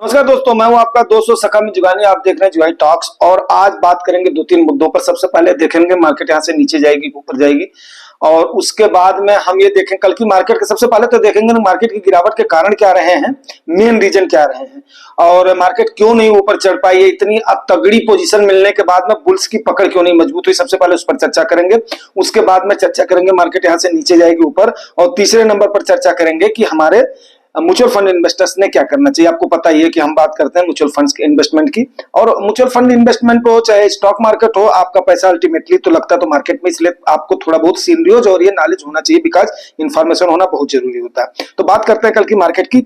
नमस्कार दोस्तों, मैं हूं आपका दोस्त सखा में जुगानी। आप देख रहे हैं जुगानी टॉक्स और आज बात करेंगे दो तीन मुद्दों पर। सबसे पहले देखेंगे मार्केट यहां से नीचे जाएगी ऊपर जाएगी, और उसके बाद में हम ये देखें कल की मार्केट के। सबसे पहले तो देखेंगे मार्केट की गिरावट के कारण क्या रहे हैं, मेन रीजन क्या रहे हैं, और मार्केट क्यों नहीं ऊपर चढ़ पाई है। इतनी तगड़ी पोजीशन मिलने के बाद में बुल्स की पकड़ क्यों नहीं मजबूत हुई, सबसे पहले उस पर चर्चा करेंगे। उसके बाद में चर्चा करेंगे मार्केट यहां से नीचे जाएगी ऊपर, और तीसरे नंबर पर चर्चा करेंगे कि हमारे म्यूचुअल फंड इन्वेस्टर्स ने क्या करना चाहिए। आपको पता ही है कि हम बात करते हैं म्यूचुअल फंड्स के इन्वेस्टमेंट की, और म्यूचुअल फंड इन्वेस्टमेंट हो चाहे स्टॉक मार्केट हो, आपका पैसा अल्टीमेटली तो लगता है तो मार्केट में, इसलिए आपको थोड़ा बहुत सीनियरिटी और ये नॉलेज होना चाहिए, बिकॉज इन्फॉर्मेशन होना बहुत जरूरी होता है। तो बात करते हैं कल की मार्केट की।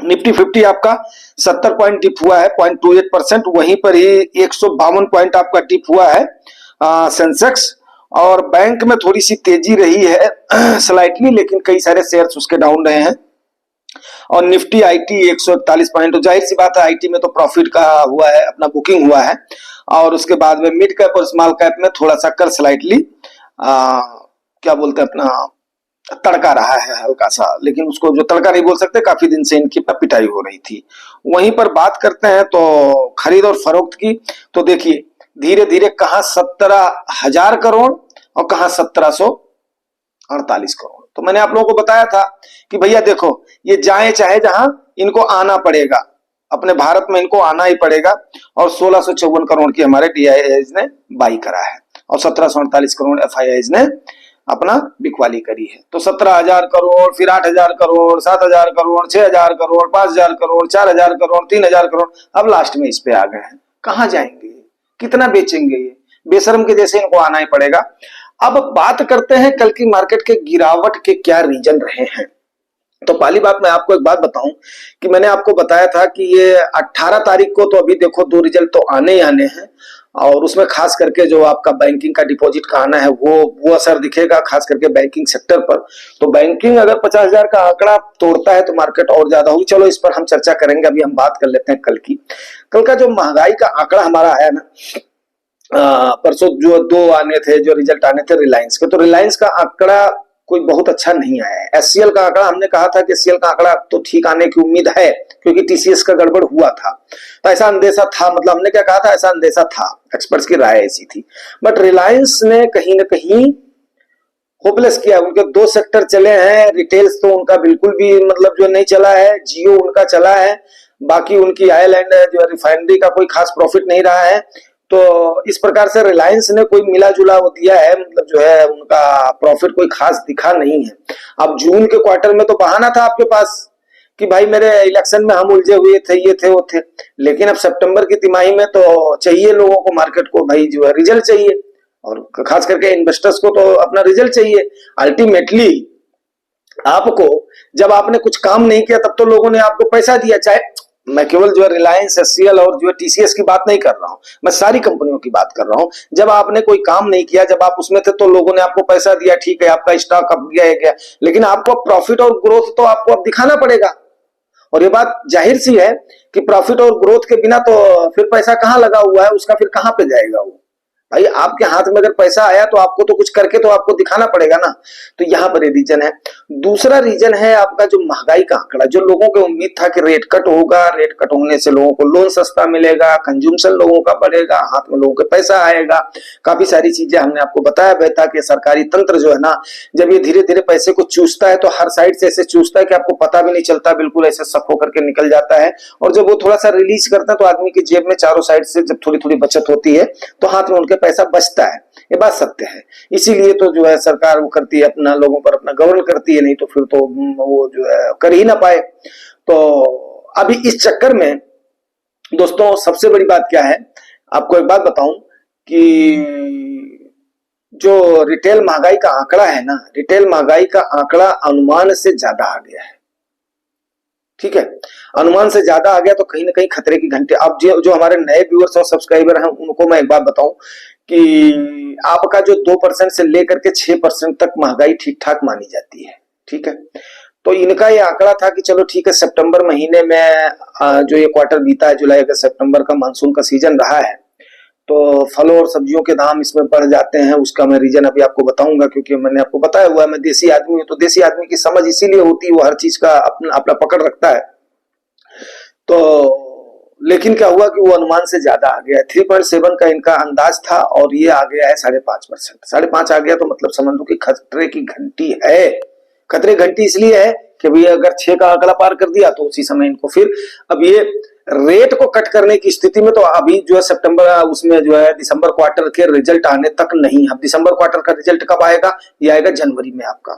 निफ्टी 50 आपका 70 पॉइंट डिप हुआ है, 0.28%। वहीं पर ही 152 पॉइंट आपका डिप हुआ है सेंसेक्स। और बैंक में थोड़ी सी तेजी रही है स्लाइटली, लेकिन कई सारे शेयर्स उसके डाउन रहे हैं। और निफ्टी आईटी 141 पॉइंट, तो जाहिर सी बात है आईटी में तो प्रॉफिट का हुआ है, अपना बुकिंग हुआ है। और उसके बाद में मिड कैप और स्मॉल कैप में थोड़ा सा कर स्लाइटली क्या बोलते हैं अपना तड़का रहा है हल्का सा, लेकिन उसको जो तड़का नहीं बोल सकते, काफी दिन से इनकी पिटाई हो रही थी। वहीं पर बात करते हैं तो खरीद और फरोख्त की, तो देखिए धीरे धीरे कहां 17,000 करोड़ और कहां 1748 करोड़। तो मैंने आप लोगों को बताया था कि भैया देखो, ये जाए चाहे जहां, इनको आना पड़ेगा, अपने भारत में इनको आना ही पड़ेगा। और 1654 करोड़ की हमारे डीआईआईज ने बाई करा है, और 1748 करोड़ एफआईआईज ने अपना बिकवाली करी है। तो 17,000 करोड़, फिर 8,000 करोड़, 7,000 करोड़, 6,000 करोड़, 5,000 करोड़, 4,000 करोड़, 3,000 करोड़, अब लास्ट में इस पे आ गए हैं। कहां जाएंगे, कितना बेचेंगे, ये बेशरम के जैसे इनको आना ही पड़ेगा। अब बात करते हैं कल की मार्केट के गिरावट के क्या रीजन रहे हैं। तो पहली बात मैं आपको एक बात बताऊं कि मैंने आपको बताया था कि ये 18 तारीख को, तो अभी देखो दो रिजल्ट तो आने ही आने हैं, और उसमें खास करके जो आपका बैंकिंग का डिपॉजिट का आना है वो असर दिखेगा, खास करके बैंकिंग सेक्टर पर। तो बैंकिंग अगर 50,000 का आंकड़ा तोड़ता है तो मार्केट और ज्यादा होगी। चलो इस पर हम चर्चा करेंगे, अभी हम बात कर लेते हैं कल की। कल का जो महंगाई का आंकड़ा हमारा आया ना, परसों जो दो आने थे, जो रिजल्ट आने थे रिलायंस के, तो रिलायंस का आंकड़ा कोई बहुत अच्छा नहीं आया है। एचसीएल का आंकड़ा, हमने कहा था कि एचसीएल का आंकड़ा तो ठीक आने की उम्मीद है, क्योंकि टीसीएस का गड़बड़ हुआ था, तो ऐसा अंदेशा था, मतलब हमने क्या कहा था, ऐसा अंदेशा था, एक्सपर्ट्स की राय ऐसी थी। बट रिलायंस ने कहीं ना कहीं होपलेस किया। उनके दो सेक्टर चले हैं, रिटेल्स तो उनका बिल्कुल भी मतलब जो नहीं चला है, जियो उनका चला है, बाकी उनकी आयरलैंड जो रिफाइनरी का कोई खास प्रॉफिट नहीं रहा है। तो इस प्रकार से रिलायंस ने कोई मिला जुला वो दिया है, मतलब जो है उनका प्रॉफिट कोई खास दिखा नहीं है। अब जून के क्वार्टर में तो बहाना था आपके पास कि भाई मेरे इलेक्शन में हम उलझे हुए थे, ये थे वो थे, लेकिन अब सितंबर की तिमाही में तो चाहिए लोगों को, मार्केट को भाई जो है रिजल्ट चाहिए, और खास करके इन्वेस्टर्स को तो अपना रिजल्ट चाहिए। अल्टीमेटली आपको, जब आपने कुछ काम नहीं किया तब तो लोगों ने आपको पैसा दिया। चाहे मैं केवल जो है रिलायंस, एचसीएल और जो है टीसीएस की बात नहीं कर रहा हूं, मैं सारी कंपनियों की बात कर रहा हूं। जब आपने कोई काम नहीं किया, जब आप उसमें थे, तो लोगों ने आपको पैसा दिया, ठीक है, आपका स्टॉक अप गया, लेकिन आपको प्रॉफिट और ग्रोथ तो आपको अब दिखाना पड़ेगा। और ये बात जाहिर सी है कि प्रॉफिट और ग्रोथ के बिना तो फिर पैसा कहां लगा हुआ है उसका, फिर कहां पे जाएगा वो। भाई आपके हाथ में अगर पैसा आया तो आपको तो कुछ करके तो आपको दिखाना पड़ेगा ना। तो यहां पर ये रीजन है। दूसरा रीजन है आपका जो महंगाई का आंकड़ा, जो लोगों को उम्मीद था कि रेट कट होगा, रेट कट होने से लोगों को लोन सस्ता मिलेगा, कंज्यूमशन लोगों का बढ़ेगा, हाथ में लोगों के पैसा आएगा, काफी सारी चीजें हमने आपको बताया भी था कि सरकारी तंत्र जो है ना, जब ये धीरे धीरे पैसे को चूसता है तो हर साइड से ऐसे चूसता है कि आपको पता भी नहीं चलता, बिल्कुल ऐसे सक होकर के निकल जाता है। और जब वो थोड़ा सा रिलीज करता है तो आदमी की जेब में चारों साइड से जब थोड़ी थोड़ी बचत होती है तो हाथ में उनके पैसा बचता है। ये बात सत्य है। इसीलिए तो जो है सरकार वो करती है, अपना लोगों पर अपना गवर्न करती है, नहीं तो फिर तो वो जो है कर ही ना पाए। तो अभी इस चक्कर में दोस्तों सबसे बड़ी बात क्या है, आपको एक बात बताऊं कि जो रिटेल महंगाई का आंकड़ा है ना, रिटेल महंगाई का आंकड़ा अनुमान से ज्यादा आ गया है। ठीक है, अनुमान से ज्यादा आ गया तो कहीं ना कहीं खतरे की घंटे। अब जो हमारे नए व्यूअर्स और सब्सक्राइबर हैं उनको मैं एक बात बताऊं कि आपका जो 2% से लेकर के 6% तक महंगाई ठीक ठाक मानी जाती है। ठीक है, तो इनका ये आंकड़ा था कि चलो ठीक है, सितंबर महीने में जो ये क्वार्टर बीता है, जुलाई अगस्त सितंबर का मानसून का सीजन रहा है, तो फलों और सब्जियों के दाम इसमें बढ़ जाते हैं। उसका मैं रीजन अभी आपको बताऊंगा, क्योंकि मैंने आपको बताया हुआ है मैं देसी आदमी हूं, तो देसी आदमी की समझ इसीलिए होती है, वो हर चीज का अपना अपना पकड़ रखता है। तो लेकिन क्या हुआ कि वो अनुमान से ज्यादा आ गया। 3.7 का इनका अंदाज था और ये आ गया है 5.5%। 5.5 आ गया तो मतलब समझ लो कि खतरे की घंटी है। खतरे की घंटी इसलिए है कि भैया अगर 6 का आंकड़ा पार कर दिया तो उसी समय इनको फिर अब ये रेट को कट करने की स्थिति में तो अभी जो है सितंबर उसमें जो है दिसंबर क्वार्टर के रिजल्ट आने तक नहीं। अब दिसंबर क्वार्टर का रिजल्ट कब आएगा? ये आएगा जनवरी में आपका,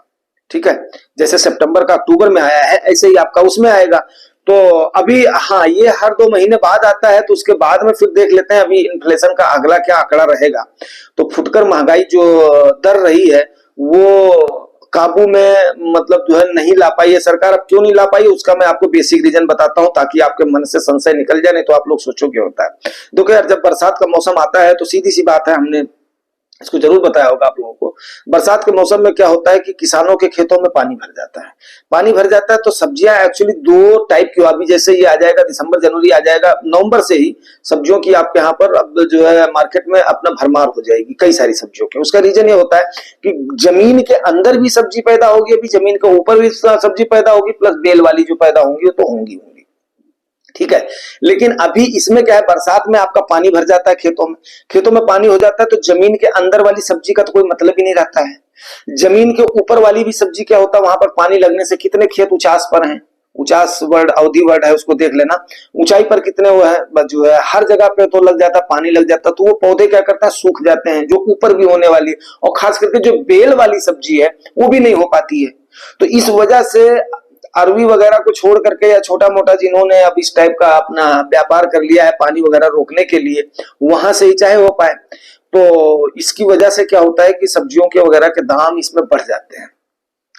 ठीक है। जैसे सितंबर का अक्टूबर में आया है ऐसे ही आपका उसमें आएगा। तो अभी हाँ ये हर 2 महीने बाद आता है तो उसके बाद में फिर देख लेते हैं अभी इन्फ्लेशन का अगला क्या आंकड़ा रहेगा। तो फुटकर महंगाई जो दर रही है वो काबू में मतलब जो है नहीं ला पाई है सरकार। अब क्यों नहीं ला पाई उसका मैं आपको बेसिक रीजन बताता हूं ताकि आपके मन से संशय निकल जाए, नहीं तो आप लोग सोचो क्या होता है। देखो यार, जब बरसात का मौसम आता है तो सीधी सी बात है, हमने इसको जरूर बताया होगा आप लोगों को। बरसात के मौसम में क्या होता है कि किसानों के खेतों में पानी भर जाता है। पानी भर जाता है तो सब्जियां एक्चुअली 2 टाइप की, अभी जैसे ये आ जाएगा दिसंबर जनवरी आ जाएगा, नवंबर से ही सब्जियों की आपके यहाँ पर अब जो है मार्केट में अपना भरमार हो जाएगी कई सारी सब्जियों की। उसका रीजन ये होता है कि जमीन के अंदर भी सब्जी पैदा होगी, अभी जमीन के ऊपर भी सब्जी पैदा होगी, प्लस बेल वाली जो पैदा होंगी तो होंगी, ठीक है। लेकिन अभी इसमें क्या है, बरसात में आपका पानी भर जाता है खेतों में, खेतों में पानी हो जाता है तो जमीन के अंदर वाली सब्जी का तो कोई मतलब ही नहीं रहता है। जमीन के ऊपर वाली भी सब्जी क्या होता है, वहां पर पानी लगने से कितने खेत उचास पर हैं, उचास वर्ड अवधि वर्ड है उसको देख लेना, ऊंचाई पर कितने वो है जो है हर जगह पे तो लग जाता पानी लग जाता, तो वो पौधे क्या करता है सूख जाते हैं जो ऊपर भी होने वाली, और खास करके जो बेल वाली सब्जी है वो भी नहीं हो पाती है। तो इस वजह से अरवी वगैरह को छोड़ करके या छोटा मोटा जिन्होंने अब इस टाइप का अपना व्यापार कर लिया है पानी वगैरह रोकने के लिए, वहां से ही चाहे हो पाए। तो इसकी वजह से क्या होता है कि सब्जियों के वगैरह के दाम इसमें बढ़ जाते हैं,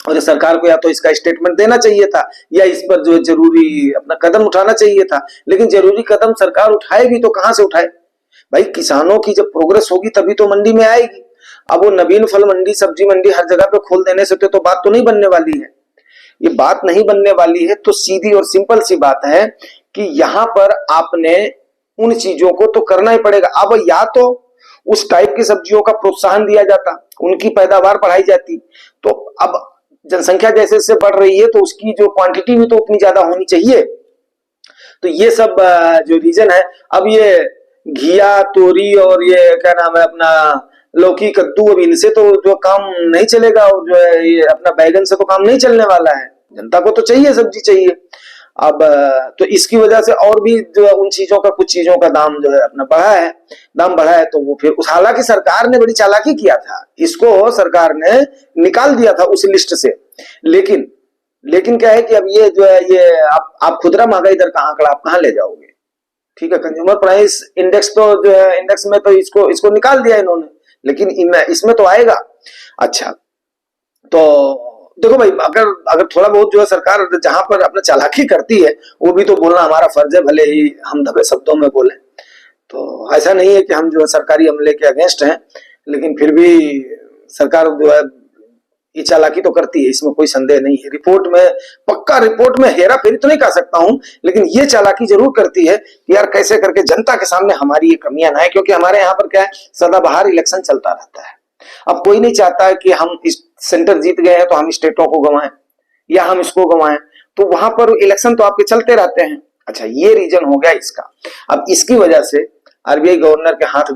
और सरकार को या तो इसका स्टेटमेंट देना चाहिए था या इस पर जो जरूरी अपना कदम उठाना चाहिए था। लेकिन जरूरी कदम सरकार उठाएगी तो कहां से उठाए भाई? किसानों की जब प्रोग्रेस होगी तभी तो मंडी में आएगी। अब वो नवीन फल मंडी सब्जी मंडी हर जगह पे खोल देने से तो बात तो नहीं बनने वाली है। ये बात नहीं बनने वाली है तो सीधी और सिंपल सी बात है कि यहां पर आपने उन चीजों को तो करना ही पड़ेगा। अब या तो उस टाइप की सब्जियों का प्रोत्साहन दिया जाता, उनकी पैदावार बढ़ाई जाती, तो अब जनसंख्या जैसे जैसे बढ़ रही है तो उसकी जो क्वांटिटी भी तो उतनी ज्यादा होनी चाहिए। तो ये सब जो रीजन है, अब ये घिया तोरी और ये क्या नाम है अपना लौकी कद्दू, अब इनसे तो जो काम नहीं चलेगा, और जो है ये अपना बैगन से तो काम नहीं चलने वाला है। जनता को तो चाहिए सब्जी चाहिए। अब तो इसकी वजह से और भी जो उन चीजों का कुछ चीजों का दाम जो है अपना बढ़ा है, दाम बढ़ा है। तो वो फिर हालांकि सरकार ने बड़ी चालाकी किया था, इसको सरकार ने निकाल दिया था उस लिस्ट से। लेकिन क्या है कि अब ये जो है ये आप खुदरा महंगाई दर का आंकड़ा आप कहां ले जाओगे? ठीक है, कंज्यूमर प्राइस इंडेक्स तो जो है इंडेक्स में तो इसको निकाल दिया इन्होंने, लेकिन इसमें तो आएगा। अच्छा, तो देखो भाई, अगर थोड़ा बहुत जो है सरकार जहां पर अपना चालाकी करती है वो भी तो बोलना हमारा फर्ज है, भले ही हम दबे शब्दों में बोले। तो ऐसा नहीं है कि हम जो है सरकारी अमले के अगेंस्ट हैं, लेकिन फिर भी सरकार जो है ये चालाकी तो करती है, इसमें कोई संदेह नहीं है। पक्का रिपोर्ट में हेरा फेरी तो नहीं कह सकता हूं, लेकिन ये चालाकी जरूर करती है कि यार कैसे करके जनता के सामने हमारी ये कमियां ना है। क्योंकि हमारे यहाँ पर क्या है, सदाबहार इलेक्शन चलता रहता है। अब कोई नहीं चाहता है कि हम इस सेंटर जीत गए हैं तो हम स्टेटों को गंवाएं या हम इसको गंवाएं, तो वहां पर इलेक्शन तो आपके चलते रहते हैं। अच्छा, ये रीजन हो गया इसका। अब इसकी वजह से आरबीआई गवर्नर के हाथ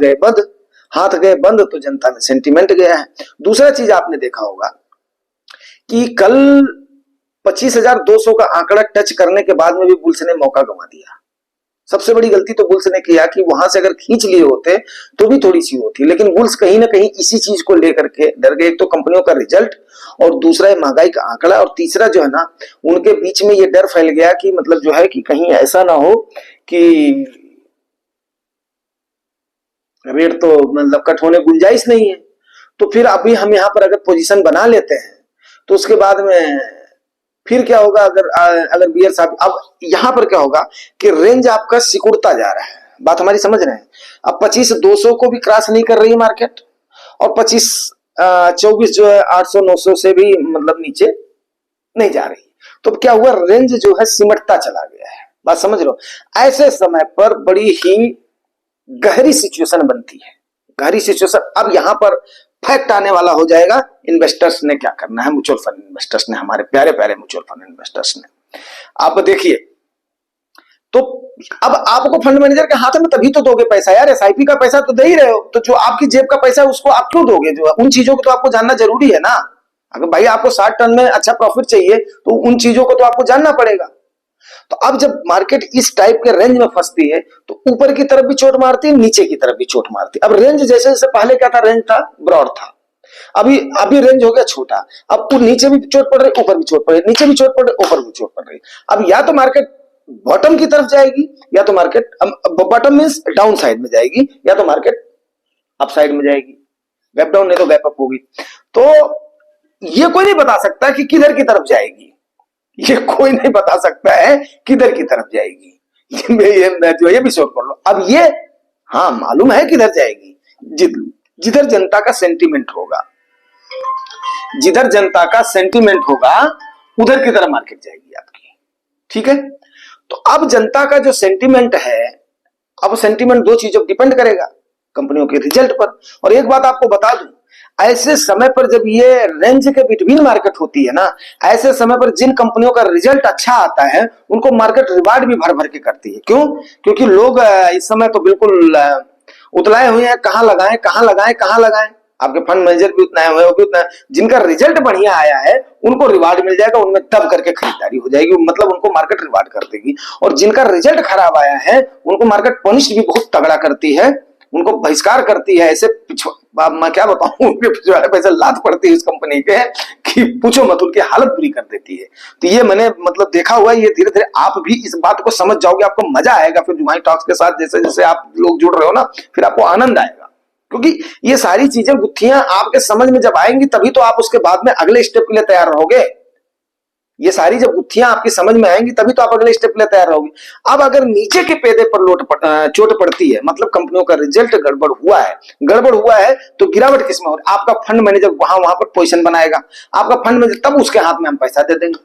गए बंद तो जनता में सेंटीमेंट गया है। दूसरा चीज आपने देखा होगा कि कल 25,200 का आंकड़ा टच करने के बाद में भी बुल्स ने मौका गंवा दिया। सबसे बड़ी गलती तो बुल्स ने किया कि वहां से अगर खींच लिए होते तो भी थोड़ी सी होती, लेकिन बुल्स कहीं ना कहीं इसी चीज को लेकर के डर गए। एक तो कंपनियों का रिजल्ट, और दूसरा है महंगाई का आंकड़ा, और तीसरा जो है ना उनके बीच में ये डर फैल गया कि मतलब जो है कि कहीं ऐसा ना हो कि रेट तो मतलब कट होने गुंजाइश नहीं है। तो फिर अभी हम यहाँ पर अगर पोजीशन बना लेते हैं तो उसके बाद में फिर क्या होगा, अगर बियर साहब, अब यहां पर क्या होगा कि रेंज आपका सिकुड़ता जा रहा है। बात हमारी समझ रहे हैं? अब 25,200 को भी क्रॉस नहीं कर रही है मार्केट, और 24 जो है 800-900 से भी मतलब नीचे नहीं जा रही। तो क्या हुआ, रेंज जो है सिमटता चला गया है। बात समझ लो, ऐसे समय पर बड़ी ही गहरी सिचुएशन बनती है, गहरी सिचुएशन। अब यहां पर फैक्ट आने वाला हो जाएगा, इन्वेस्टर्स ने क्या करना है, म्यूचुअल फंड इन्वेस्टर्स ने, हमारे प्यारे प्यारे म्यूचुअल फंड इन्वेस्टर्स ने। आप देखिए, तो अब आपको फंड मैनेजर के हाथ में तभी तो दोगे पैसा यार, एसआईपी का पैसा तो दे ही रहे हो, तो जो आपकी जेब का पैसा है उसको आप क्यों दोगे? जो उन चीजों को तो आपको जानना जरूरी है ना। अगर भाई आपको 60 टन में अच्छा प्रॉफिट चाहिए तो उन चीजों को तो आपको जानना पड़ेगा। तो अब जब मार्केट इस टाइप के रेंज में फंसती है तो ऊपर की तरफ भी चोट मारती है, नीचे की तरफ भी चोट मारती है। अब रेंज जैसे जैसे पहले क्या था, रेंज था ब्रॉड था, अभी अभी रेंज हो गया छोटा। अब नीचे भी चोट पड़ रही, ऊपर भी चोट पड़ रही, नीचे भी चोट पड़ रही, ऊपर भी चोट पड़ रही। अब या तो मार्केट बॉटम की तरफ जाएगी या तो market bottom means down side में जाएगी या तो मार्केट अप साइड में जाएगी, गैप डाउन नहीं तो गैप अप होगी। तो ये कोई नहीं बता सकता कि किधर की तरफ जाएगी, ये कोई नहीं बता सकता है किधर की तरफ जाएगी। ये भी सोच कर लो। अब ये हाँ मालूम है किधर जाएगी, जिधर जनता का सेंटीमेंट होगा, जिधर जनता का सेंटीमेंट होगा उधर की तरफ मार्केट जाएगी आपकी। ठीक है, तो अब जनता का जो सेंटीमेंट है, अब सेंटीमेंट दो चीजों पर डिपेंड करेगा, कंपनियों के रिजल्ट पर। और एक बात आपको बता दूं, ऐसे समय पर जब ये रेंज के बिटवीन मार्केट होती है ना, ऐसे समय पर जिन कंपनियों का रिजल्ट अच्छा आता है उनको मार्केट रिवार्ड भी भर भर के करती है। क्यों? क्योंकि लोग इस समय तो बिल्कुल उतलाए हुए हैं, कहां लगाएं कहां लगाएं कहां लगाएं। आपके फंड मैनेजर भी उतना है, वो भी उतना है। जिनका रिजल्ट बढ़िया आया है उनको रिवार्ड मिल जाएगा, उनमें दब करके खरीदारी हो जाएगी, मतलब उनको मार्केट रिवार्ड कर देगी। और जिनका रिजल्ट खराब आया है उनको मार्केट पनिश भी बहुत तगड़ा करती है, उनको बहिष्कार करती है। ऐसे मैं क्या बताऊं, उनके पिछवाड़े पैसे लात पड़ती है इस कंपनी के कि पूछो मत, उनकी हालत बुरी कर देती है। तो ये मैंने मतलब देखा हुआ है, ये धीरे धीरे आप भी इस बात को समझ जाओगे, आपको मजा आएगा फिर जुगाई टॉक्स के साथ जैसे जैसे आप लोग जुड़ रहे हो ना, फिर आपको आनंद आएगा। क्योंकि ये सारी चीजें गुत्थियां आपके समझ में जब आएंगी तभी तो आप उसके बाद में अगले स्टेप के लिए तैयार रहोगे। ये सारी जब गुत्थियां आपकी समझ में आएंगी तभी तो आप अगले स्टेप के लिए तैयार रहोगे। अब अगर नीचे के पेदे पर चोट पड़ती है, मतलब कंपनियों का रिजल्ट गड़बड़ हुआ है तो गिरावट किसमें हो रही है? आपका फंड मैनेजर वहां पर पोजीशन बनाएगा, आपका फंड मैनेजर, तब उसके हाथ में हम पैसा दे देंगे।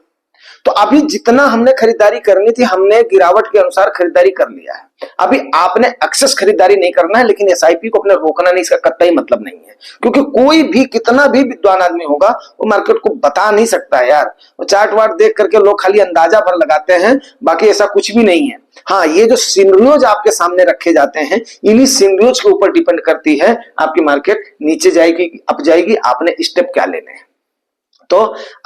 तो अभी जितना हमने खरीदारी करनी थी हमने गिरावट के अनुसार खरीदारी कर लिया है। अभी आपने एक्सेस खरीदारी नहीं करना है, लेकिन एसआईपी को अपने रोकना नहीं, इसका कतई मतलब नहीं है। क्योंकि कोई भी कितना भी विद्वान आदमी होगा वो मार्केट को बता नहीं सकता है यार। वो चार्ट वार्ट देख करके लोग खाली अंदाजा भर लगाते हैं, बाकी ऐसा कुछ भी नहीं है। हाँ, ये जो सिनेरियोज आपके सामने रखे जाते हैं, इन्हीं सिनेरियोज के ऊपर डिपेंड करती है आपकी मार्केट नीचे जाएगी अप जाएगी, आपने स्टेप क्या लेने हैं। तो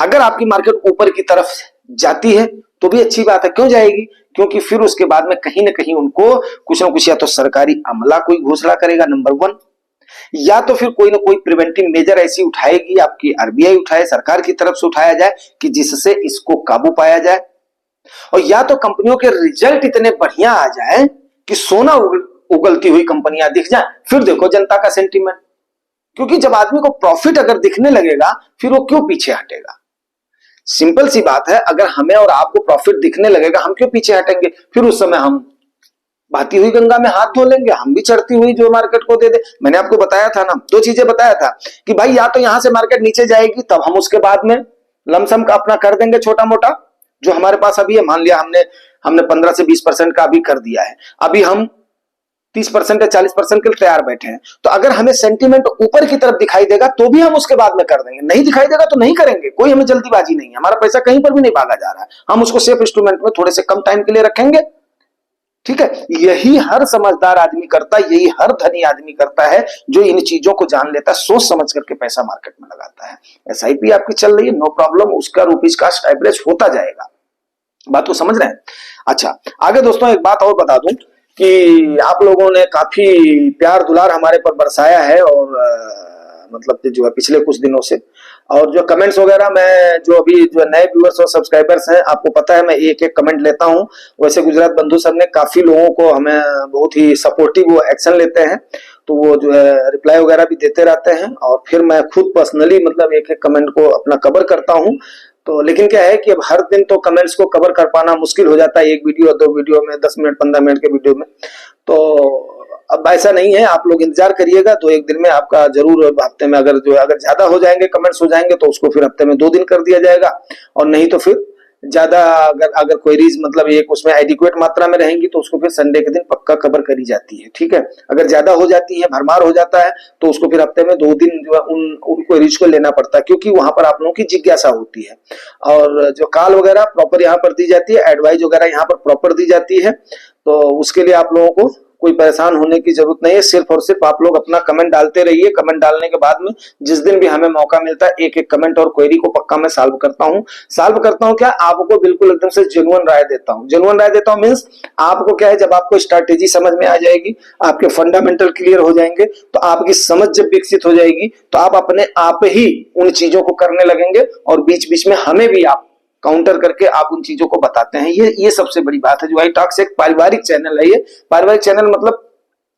अगर आपकी मार्केट ऊपर की तरफ जाती है तो भी अच्छी बात है। क्यों जाएगी? क्योंकि फिर उसके बाद में कहीं ना कहीं उनको कुछ ना कुछ या तो सरकारी अमला कोई घोषणा करेगा नंबर 1, या तो फिर कोई ना कोई प्रिवेंटिव मेजर ऐसी उठाएगी, आपकी आरबीआई उठाए, सरकार की तरफ से उठाया जाए कि जिससे इसको काबू पाया जाए। और या तो कंपनियों के रिजल्ट इतने बढ़िया आ जाए कि सोना उगलती हुई कंपनियां दिख जाए, फिर देखो जनता का सेंटीमेंट। क्योंकि जब आदमी को प्रॉफिट अगर दिखने लगेगा फिर वो क्यों पीछे हटेगा? सिंपल सी बात है, अगर हमें और आपको प्रॉफिट दिखने लगेगा हम क्यों पीछे हटेंगे? फिर उस समय हम बहती हुई गंगा में हाथ धो लेंगे, हम भी चढ़ती हुई जो मार्केट को दे दे। मैंने आपको बताया था ना, 2 चीजें बताया था कि भाई या तो यहां से मार्केट नीचे जाएगी तब हम उसके बाद में लमसम का अपना कर देंगे छोटा मोटा जो हमारे पास अभी है। मान लिया हमने 15 से 20% का अभी कर दिया है, अभी हम 30% या 40% के लिए तैयार बैठे हैं। तो अगर हमें सेंटीमेंट ऊपर की तरफ दिखाई देगा तो भी हम उसके बाद में कर देंगे, नहीं दिखाई देगा तो नहीं करेंगे। कोई हमें जल्दीबाजी नहीं है, हमारा पैसा कहीं पर भी नहीं भागा जा रहा है, हम उसको सेफ इंस्ट्रूमेंट में थोड़े से कम टाइम के लिए रखेंगे। ठीक है, यही हर समझदार आदमी करता है, यही हर धनी आदमी करता है जो इन चीजों को जान लेता है, सोच समझ करके पैसा मार्केट में लगाता है। एसआईपी आपकी चल रही है, नो प्रॉब्लम, उसका रुपीज का एवरेज होता जाएगा। बात को समझ रहे हैं? अच्छा, आगे दोस्तों एक बात और बता दूं कि आप लोगों ने काफी प्यार दुलार हमारे पर बरसाया है, और मतलब जो है पिछले कुछ दिनों से, और जो कमेंट्स वगैरह, मैं जो अभी जो नए व्यूअर्स और सब्सक्राइबर्स हैं, आपको पता है मैं एक एक कमेंट लेता हूं। वैसे गुजरात बंधु सर ने काफी लोगों को हमें बहुत ही सपोर्टिव एक्शन लेते हैं, तो वो जो है रिप्लाई वगैरह भी देते रहते हैं, और फिर मैं खुद पर्सनली मतलब एक एक कमेंट को अपना कवर करता हूं। तो लेकिन क्या है कि अब हर दिन तो कमेंट्स को कवर कर पाना मुश्किल हो जाता है, एक वीडियो 2 वीडियो में, 10 मिनट 15 मिनट के वीडियो में। तो अब ऐसा नहीं है, आप लोग इंतजार करिएगा, तो एक दिन में आपका जरूर, हफ्ते में अगर ज्यादा हो जाएंगे कमेंट्स हो जाएंगे तो उसको फिर हफ्ते में 2 दिन कर दिया जाएगा, और नहीं तो फिर ज्यादा अगर अगर क्वेरीज मतलब एक उसमें एडिक्वेट मात्रा में रहेंगी तो उसको फिर संडे के दिन पक्का कवर करी जाती है, ठीक है। अगर ज्यादा हो जाती है, भरमार हो जाता है, तो उसको फिर हफ्ते में 2 दिन जो है उन क्वेरीज को लेना पड़ता है, क्योंकि वहां पर आप लोगों की जिज्ञासा होती है। और जो कॉल वगैरह प्रॉपर यहाँ पर दी जाती है, एडवाइस वगैरह यहाँ पर प्रॉपर दी जाती है, तो उसके लिए आप लोगों को कोई परेशान होने की जरूरत नहीं है। सिर्फ और सिर्फ आप लोग अपना कमेंट डालते रहिए। कमेंट डालने के बाद में जिस दिन भी हमें मौका मिलता है, एक एक कमेंट और क्वेरी को पक्का मैं सॉल्व करता हूँ। सॉल्व करता हूँ क्या, आपको बिल्कुल एकदम से जेन्युइन राय देता हूँ। जेन्युइन राय देता हूँ मीन्स आपको क्या है, जब आपको स्ट्रैटेजी समझ में आ जाएगी, आपके फंडामेंटल क्लियर हो जाएंगे, तो आपकी समझ जब विकसित हो जाएगी, तो आप अपने आप ही उन चीजों को करने लगेंगे, और बीच बीच में हमें भी आप काउंटर करके आप उन चीजों को बताते हैं। ये सबसे बड़ी बात है। जुआई टॉक्स एक पारिवारिक चैनल है। ये पारिवारिक चैनल मतलब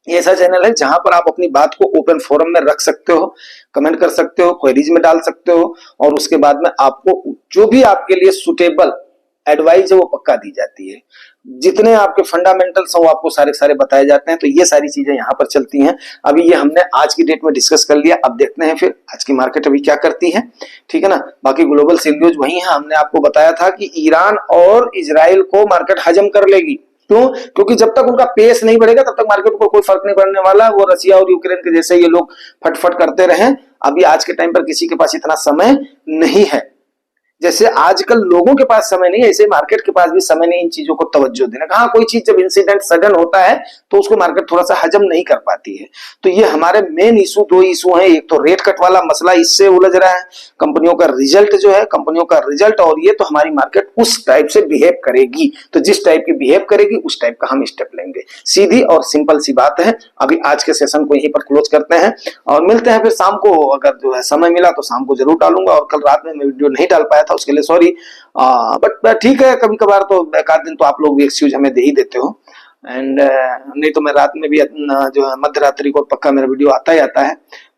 ये ऐसा चैनल है जहां पर आप अपनी बात को ओपन फोरम में रख सकते हो, कमेंट कर सकते हो, क्वेरीज में डाल सकते हो, और उसके बाद में आपको जो भी आपके लिए सुटेबल एडवाइस है वो पक्का दी जाती है। जितने आपके फंडामेंटल्स हैं वो आपको सारे सारे बताए जाते हैं। तो ये सारी चीजें यहाँ पर चलती हैं। अभी ये हमने आज की डेट में डिस्कस कर लिया। अब देखते हैं फिर आज की मार्केट अभी क्या करती है, ठीक है ना। बाकी ग्लोबल सिनेरियोज वही है। हमने आपको बताया था कि ईरान और इजराइल को मार्केट हजम कर लेगी। क्यों? क्योंकि जब तक उनका पेस नहीं बढ़ेगा तब तक मार्केट को कोई फर्क नहीं पड़ने वाला। वो रसिया और यूक्रेन के जैसे ये लोग फटफट करते रहे। अभी आज के टाइम पर किसी के पास इतना समय नहीं है। जैसे आजकल लोगों के पास समय नहीं है, ऐसे मार्केट के पास भी समय नहीं इन चीजों को तवज्जो देने का। हाँ, कोई चीज जब इंसिडेंट सडन होता है तो उसको मार्केट थोड़ा सा हजम नहीं कर पाती है। तो ये हमारे मेन इशू, 2 इशू हैं। एक तो रेट कट वाला मसला, इससे उलझ रहा है कंपनियों का रिजल्ट जो है, कंपनियों का रिजल्ट, और ये तो हमारी मार्केट उस टाइप से बिहेव करेगी। तो जिस टाइप की बिहेव करेगी उस टाइप का हम स्टेप लेंगे। सीधी और सिंपल सी बात है। अभी आज के सेशन को यहीं पर क्लोज करते हैं और मिलते हैं फिर शाम को। अगर जो है समय मिला तो शाम को जरूर डालूंगा, और कल रात में मैं वीडियो नहीं डाल पाया था उसके लिए सॉरी। बट ठीक है, कभी कभार तो एक आध दिन तो आप लोग भी एक्सक्यूज हमें दे ही देते हो। एंड नहीं तो मैं रात में भी जो है मध्य रात्रि को पक्का मेरा वीडियो आता ही आता है।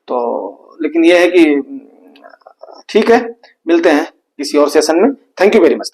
तो लेकिन ये है कि ठीक है, मिलते हैं किसी और सेशन में। Thank you very much.